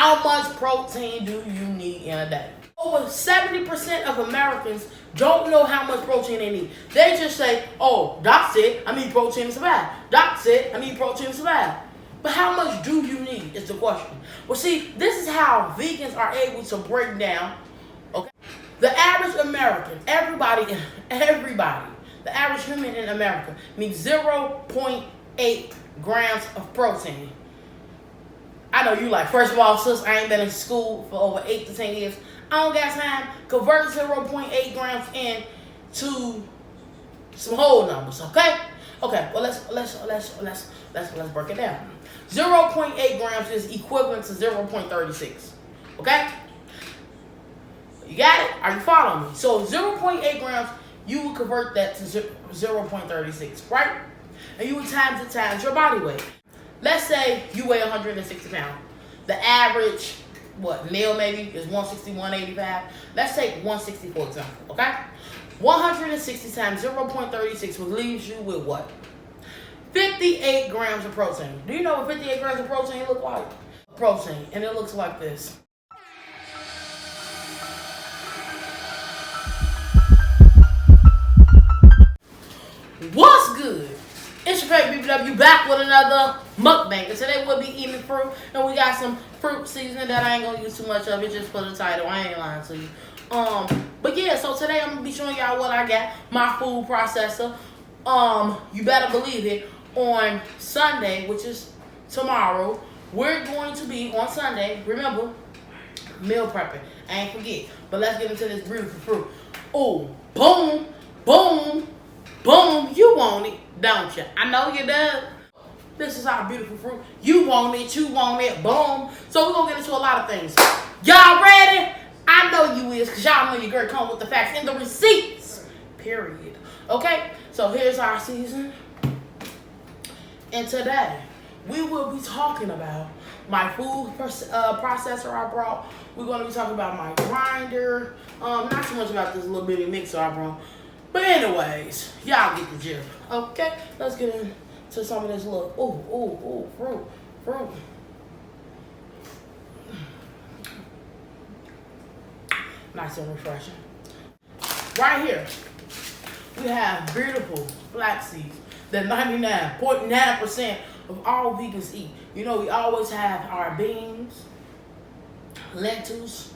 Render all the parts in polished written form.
How much protein do you need in a day? Over 70% of Americans don't know how much protein they need. They just say, oh, doc said I need protein to survive. Doc said I need protein to survive. But how much do you need is the question. Well, see, this is how vegans are able to break down, okay? The average American, everybody, the average human in America needs 0.8 grams of protein. I know you like, first of all, sis, I ain't been in school for over 8 to 10 years. I don't got time. Convert 0.8 grams into some whole numbers, okay? Okay, well let's break it down. 0.8 grams is equivalent to 0.36. Okay? You got it? Are you following me? So 0.8 grams, you will convert that to 0.36, right? And you would times your body weight. Let's say you weigh 160 pounds. The average, male maybe, is 160, 185. Let's take 160 for example, okay? 160 times 0.36 will leave you with what? 58 grams of protein. Do you know what 58 grams of protein look like? Protein, and it looks like this. What's good? It's your favorite BBW back with another mukbang. And today we'll be eating fruit, and we got some fruit seasoning that I ain't gonna use too much of. It just for the title. I ain't lying to you. But yeah, so today I'm gonna be showing y'all what I got. My food processor. You better believe it. On Sunday, which is tomorrow, we're going to be on Sunday. Remember, meal prepping. I ain't forget. But let's get into this beautiful fruit. Oh, boom, boom, boom. You want it, don't you? I know you do. This is our beautiful fruit. You want it, boom. So we're gonna get into a lot of things. Y'all ready? I know you is, because y'all know your girl come with the facts and the receipts. Period. Okay? So here's our season. And today, we will be talking about my food processor I brought. We're going to be talking about my grinder. Not so much about this little bitty mixer I brought. But anyways, y'all get the gist. Okay, let's get into some of this little, fruit. Nice and refreshing. Right here, we have beautiful flax seeds that 99.9% of all vegans eat. You know, we always have our beans, lentils,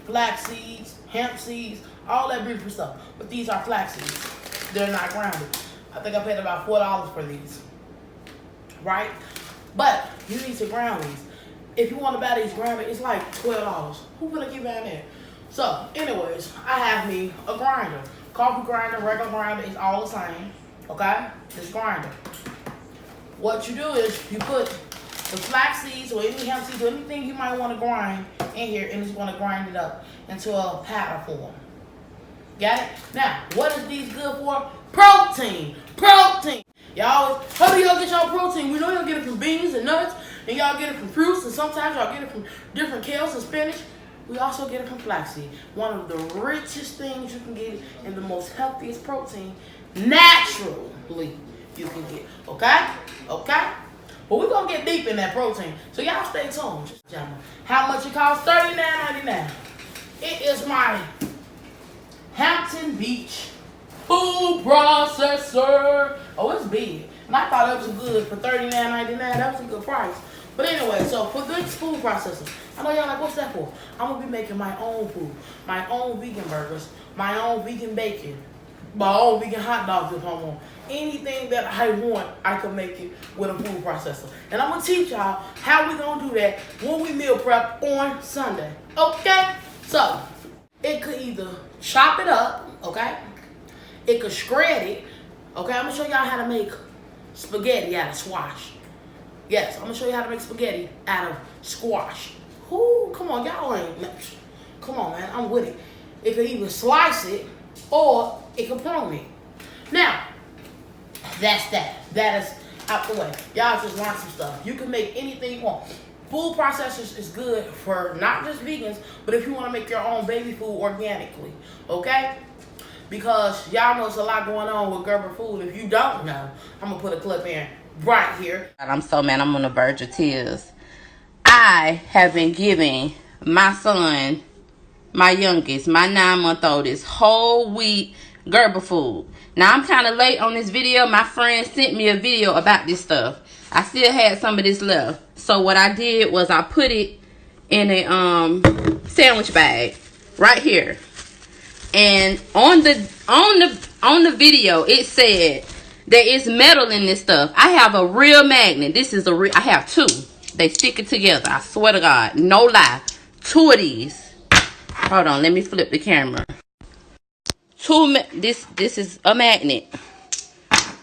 flax seeds, hemp seeds, all that beautiful stuff. But these are flax seeds. They're not grounded. I think I paid about $4 for these. Right? But you need to ground these. If you want to buy these grounded, it's like $12. Who gonna keep buying that? So, anyways, I have me a grinder. Coffee grinder, regular grinder, it's all the same. Okay? This grinder. What you do is you put the flax seeds or any hemp seeds or anything you might want to grind in here, and it's going to grind it up into a powder form. Got it? Now, what is these good for? Protein. Protein. Y'all, how do y'all get y'all protein? We know y'all get it from beans and nuts, and y'all get it from fruits, and sometimes y'all get it from different kales and spinach. We also get it from flaxseed. One of the richest things you can get and the most healthiest protein naturally you can get. Okay? Okay? But we're going to get deep in that protein. So y'all stay tuned. How much it costs? $39.99. It is my Hampton Beach food processor. Oh, it's big. And I thought it was good for $39.99. That was a good price. But anyway, so for this food processor, I know y'all like, what's that for? I'm going to be making my own food, my own vegan burgers, my own vegan bacon, my own vegan hot dogs if I want. Anything that I want, I can make it with a food processor. And I'm going to teach y'all how we going to do that when we meal prep on Sunday. Okay? So, it could either chop it up, okay? It could shred it, okay? I'm going to show y'all how to make spaghetti out of squash. Yes, I'm going to show you how to make spaghetti out of squash. Ooh, come on, y'all ain't... Come on, man, I'm with it. It could either slice it or it could prune it. Now, that's that. That is out the way. Y'all just learn some stuff. You can make anything you want. Food processors is good for not just vegans, but if you want to make your own baby food organically, okay? Because y'all know there's a lot going on with Garber food. If you don't know, I'm going to put a clip in right here. I'm so mad. I'm on the verge of tears. I I have been giving my son, my youngest, my 9-month-old, this whole wheat Gerber food. Now, I'm kind of late on this video. My friend sent me a video about this stuff. I still had some of this left. So what I did was I put it in a sandwich bag right here. And on the video, it said there is metal in this stuff. I have a real magnet. This is I have two. They stick it together. I swear to God, no lie. 2 of these. Hold on, let me flip the camera. This is a magnet.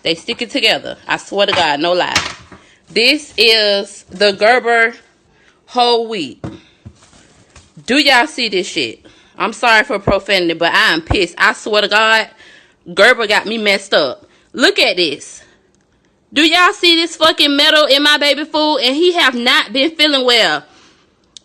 They stick it together. I swear to God, no lie. This is the Garber whole wheat. Do y'all see this shit? I'm sorry for profanity, but I am pissed. I swear to God, Garber got me messed up. Look at this. Do y'all see this fucking metal in my baby food? And he have not been feeling well.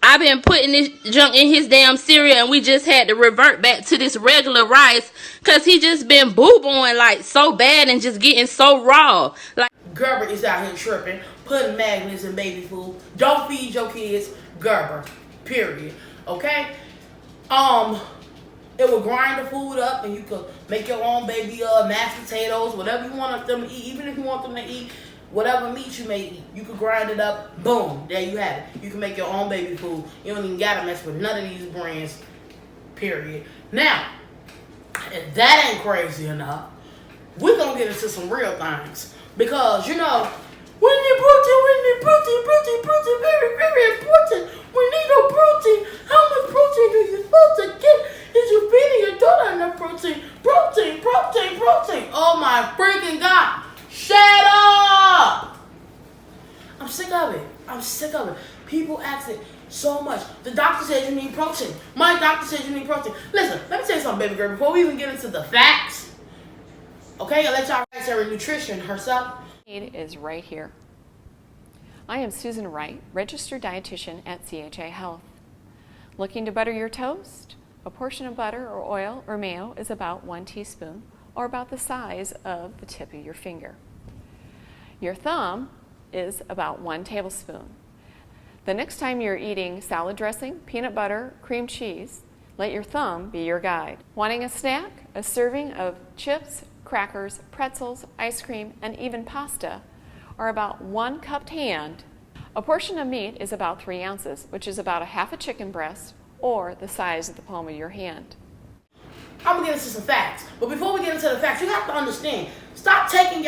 I've been putting this junk in his damn cereal, and we just had to revert back to this regular rice because he just been boo-booing like so bad and just getting so raw. Like, Garber is out here tripping, putting magnets in baby food. Don't feed your kids Garber, period. Okay? It will grind the food up, and you could make your own baby mashed potatoes, whatever you want them to eat. Even if you want them to eat whatever meat you may eat, you can grind it up. Boom, there you have it. You can make your own baby food. You don't even gotta mess with none of these brands, period. Now, if that ain't crazy enough, we're gonna get into some real things. Because, you know, we need protein, very, very important. We need no protein. How much protein do you supposed to get? Is you feeding your daughter enough protein? Protein. Oh my freaking God. Shut up! I'm sick of it. People ask it so much. The doctor said you need protein. My doctor said you need protein. Listen, let me tell you something, baby girl, before we even get into the facts. Okay, I'll let y'all ask her nutrition herself. It is right here. I am Susan Wright, registered dietitian at CHA Health. Looking to butter your toast? A portion of butter or oil or mayo is about 1 teaspoon, or about the size of the tip of your finger. Your thumb is about 1 tablespoon. The next time you're eating salad dressing, peanut butter, cream cheese, let your thumb be your guide. Wanting a snack? A serving of chips, crackers, pretzels, ice cream, and even pasta are about 1 cupped hand. A portion of meat is about 3 ounces, which is about a half a chicken breast or the size of the palm of your hand. I'm gonna get into some facts. But before we get into the facts, you have to understand, stop taking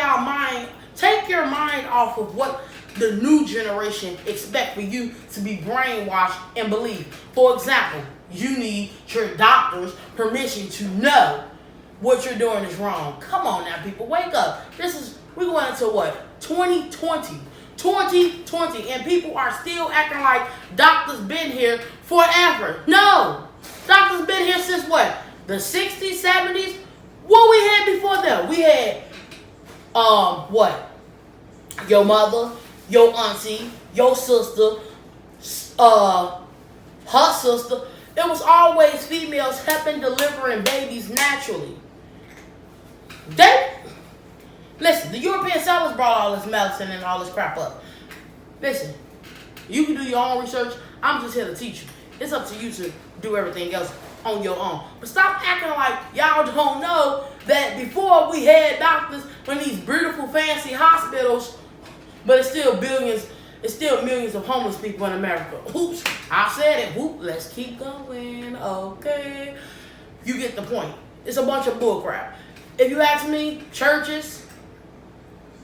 take your mind off of what the new generation expect for you to be brainwashed and believe. For example, you need your doctor's permission to know what you're doing is wrong. Come on now, people, wake up. We're going into what? 2020. 2020, and people are still acting like doctors been here forever. No, doctors been here since what? The 60s, 70s? What we had before them? We had, what? Your mother, your auntie, your sister, her sister. It was always females helping delivering babies naturally. Listen, the European settlers brought all this medicine and all this crap up. Listen, you can do your own research. I'm just here to teach you. It's up to you to do everything else on your own. But stop acting like y'all don't know that before we had doctors in these beautiful, fancy hospitals, but it's still millions of homeless people in America. Oops, I said it. Whoop, let's keep going. Okay. You get the point. It's a bunch of bullcrap. If you ask me, churches,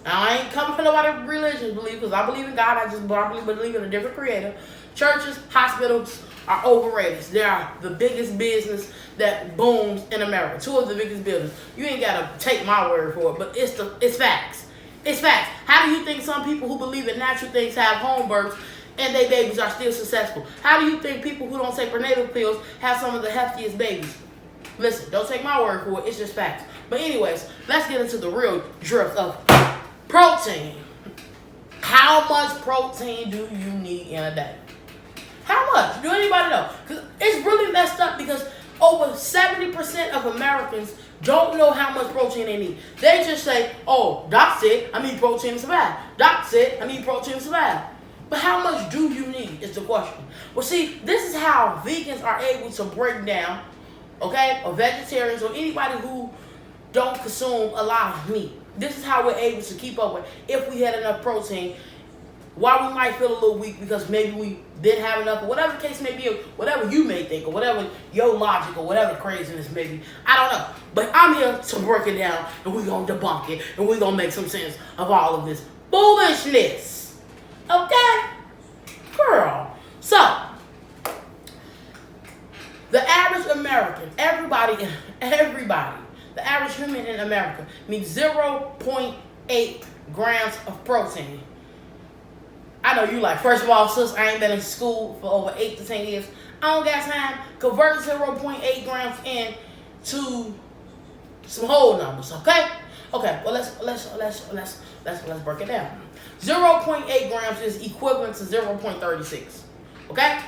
I ain't coming for nobody religion believe, because I believe in God. I just probably believe in a different creator. Churches, hospitals are overrated. They are the biggest business that booms in America. 2 of the biggest buildings. You ain't gotta take my word for it, but it's facts. It's facts. How do you think some people who believe in natural things have home births and their babies are still successful? How do you think people who don't take prenatal pills have some of the heftiest babies? Listen, don't take my word for it. It's just facts. But anyways, let's get into the real drift of protein. How much protein do you need in a day? How much? Do anybody know? Because it's really messed up, because over 70% of Americans don't know how much protein they need. They just say, oh, doc said I need protein to survive. Doc said I need protein to survive. But how much do you need is the question. Well, see, this is how vegans are able to break down, okay, or vegetarians or anybody who don't consume a lot of meat. This is how we're able to keep up with if we had enough protein. Why we might feel a little weak because maybe we didn't have enough, or whatever the case may be, or whatever you may think, or whatever your logic, or whatever craziness may be. I don't know. But I'm here to break it down, and we're going to debunk it, and we're going to make some sense of all of this foolishness. Okay? Girl. So, the average American, everybody, the average human in America needs 0.8 grams of protein. I know you like, first of all, sis, I ain't been in school for over 8 to 10 years. I don't got time. Convert 0.8 grams into some whole numbers, okay? Okay, well let's break it down. 0.8 grams is equivalent to 0.36. Okay?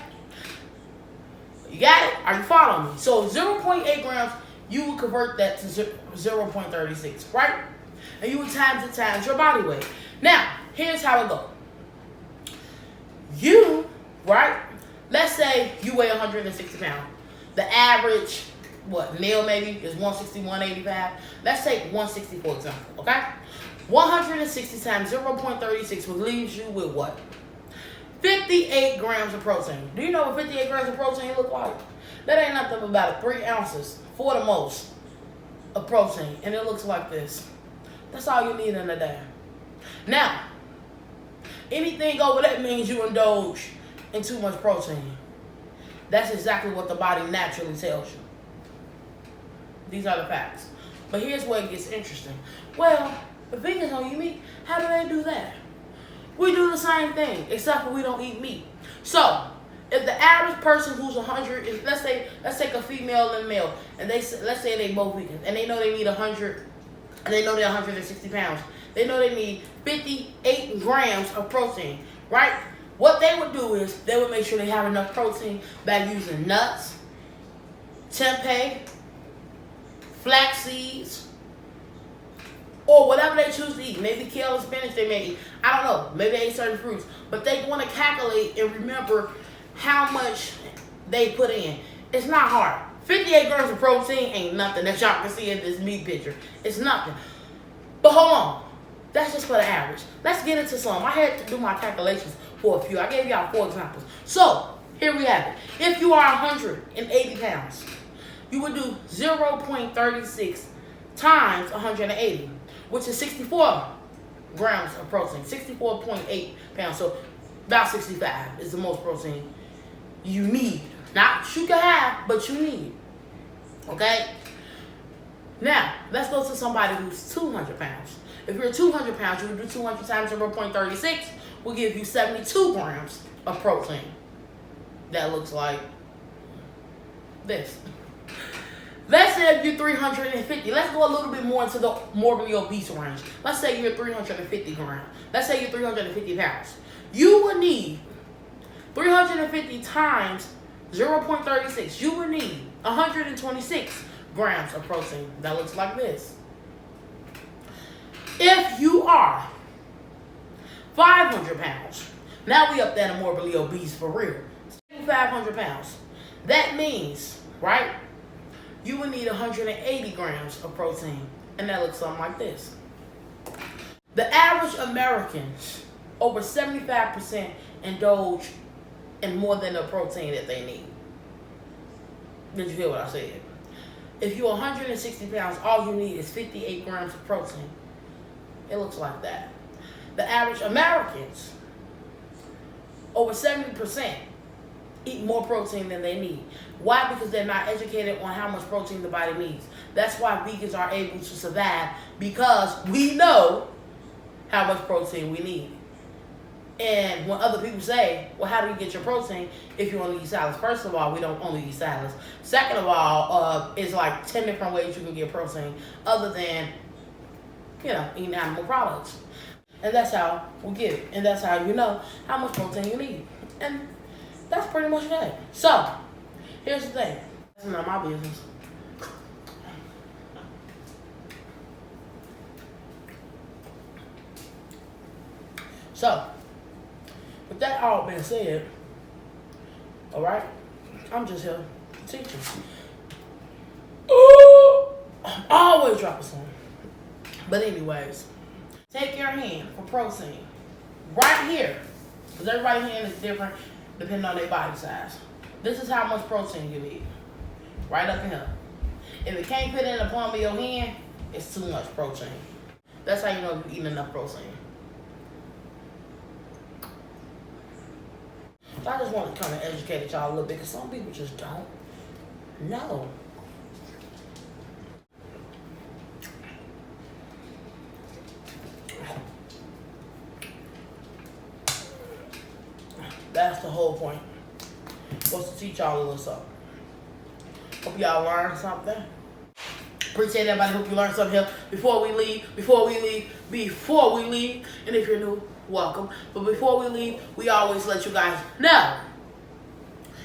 You got it? Are you following me? So 0.8 grams, you will convert that to 0.36, right? And you would times your body weight. Now, here's how it goes. You, right? Let's say you weigh 160 pounds. The average, male maybe, is 160, 185. Let's take 160 for example, okay? 160 times 0.36 will leave you with what? 58 grams of protein. Do you know what 58 grams of protein look like? That ain't nothing but about 3 ounces, for the most, of protein. And it looks like this. That's all you need in a day. Now, anything over that means you indulge in too much protein. That's exactly what the body naturally tells you. These are the facts. But here's where it gets interesting. Well, the vegans don't eat meat. How do they do that? We do the same thing, except for we don't eat meat. So, if the average person who's 100, let's take a female and a male, and let's say they both vegans, and they know they need 100, and they know they're 160 pounds. They know they need 58 grams of protein, right? What they would do is they would make sure they have enough protein by using nuts, tempeh, flax seeds, or whatever they choose to eat. Maybe kale and spinach they may eat. I don't know. Maybe they eat certain fruits. But they want to calculate and remember how much they put in. It's not hard. 58 grams of protein ain't nothing that y'all can see in this meat picture. It's nothing. But hold on. That's just for the average. Let's get into some. I had to do my calculations for a few. I gave y'all 4 examples. So, here we have it. If you are 180 pounds, you would do 0.36 times 180, which is 64 grams of protein. 64.8 pounds. So, about 65 is the most protein you need. Not you can have, but you need. Okay? Now, let's go to somebody who's 200 pounds. If you're 200 pounds, you would do 200 times 0.36, will give you 72 grams of protein. That looks like this. Let's say if you're 350, let's go a little bit more into the morbidly obese range. Let's say you're 350 grams. Let's say you're 350 pounds. You would need 350 times 0.36. You would need 126 grams of protein. That looks like this. If you are 500 pounds, now we up there to morbidly obese for real. 500 pounds. That means, right, you would need 180 grams of protein. And that looks something like this. The average Americans, over 75% indulge in more than the protein that they need. Did you hear what I said? If you're 160 pounds, all you need is 58 grams of protein. It looks like that. The average Americans, over 70%, eat more protein than they need. Why? Because they're not educated on how much protein the body needs. That's why vegans are able to survive, because we know how much protein we need. And when other people say, well, how do you get your protein if you only eat salads? First of all, we don't only eat salads. Second of all, it's like 10 different ways you can get protein other than, eating animal products. And that's how we get it. And that's how you know how much protein you need. And that's pretty much it. So, here's the thing. That's none of my business. So, with with that all being said, alright, I'm just here to teach you. I always drop a song. But anyways, take your hand for protein. Right here. Because everybody's hand is different depending on their body size. This is how much protein you need. Right up in here. If it can't fit in the palm of your hand, it's too much protein. That's how you know you're eating enough protein. So I just want to kind of educate y'all a little bit because some people just don't know. That's the whole point. Was to teach y'all a little something. Hope y'all learned something. Appreciate everybody. Hope you learned something here. Before we leave. And if you're new, welcome. But before we leave, we always let you guys know.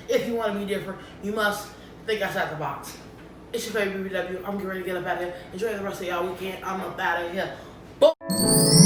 If you want to be different, you must think outside the box. It's your favorite BBW. I'm getting ready to get up out of here. Enjoy the rest of y'all weekend. I'm up out of here. Boom.